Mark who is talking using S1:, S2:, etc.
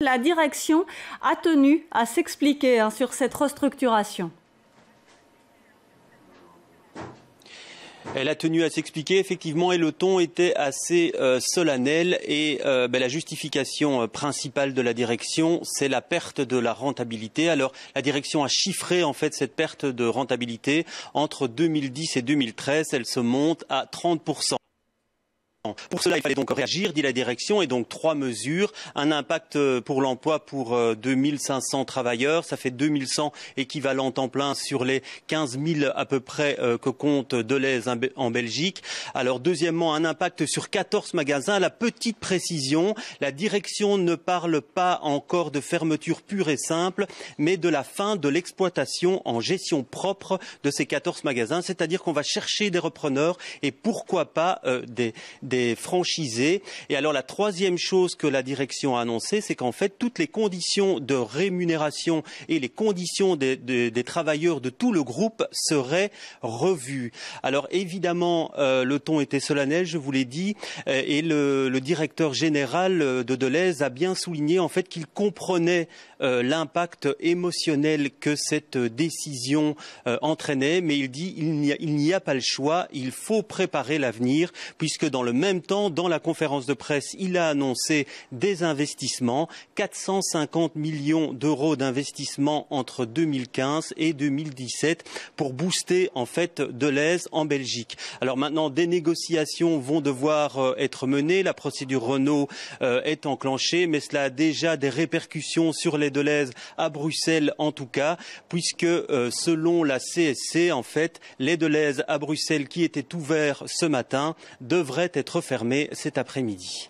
S1: La direction a tenu à s'expliquer sur cette restructuration.
S2: Elle a tenu à s'expliquer, effectivement, et le ton était assez solennel. Et la justification principale de la direction, c'est la perte de la rentabilité. Alors, la direction a chiffré en fait cette perte de rentabilité entre 2010 et 2013. Elle se monte à 30%. Pour cela, il fallait donc réagir, dit la direction, et donc 3 mesures. Un impact pour l'emploi pour 2500 travailleurs, ça fait 2100 équivalents temps plein sur les 15 000 à peu près que compte Delhaize en Belgique. Alors deuxièmement, un impact sur 14 magasins. La petite précision, la direction ne parle pas encore de fermeture pure et simple, mais de la fin de l'exploitation en gestion propre de ces 14 magasins. C'est-à-dire qu'on va chercher des repreneurs et pourquoi pas des franchisés. Et alors la troisième chose que la direction a annoncée, c'est qu'en fait toutes les conditions de rémunération et les conditions des travailleurs de tout le groupe seraient revues. Alors évidemment le ton était solennel, je vous l'ai dit, et le directeur général de Delhaize a bien souligné en fait qu'il comprenait l'impact émotionnel que cette décision entraînait, mais il dit il n'y a pas le choix, il faut préparer l'avenir, puisque dans le même temps, dans la conférence de presse, il a annoncé des investissements, 450 millions d'euros d'investissements entre 2015 et 2017 pour booster en fait Delhaize en Belgique. Alors maintenant, des négociations vont devoir être menées, la procédure Renault est enclenchée, mais cela a déjà des répercussions sur les Delhaize à Bruxelles en tout cas, puisque selon la CSC, en fait, les Delhaize à Bruxelles qui étaient ouverts ce matin devraient être fermés cet après-midi.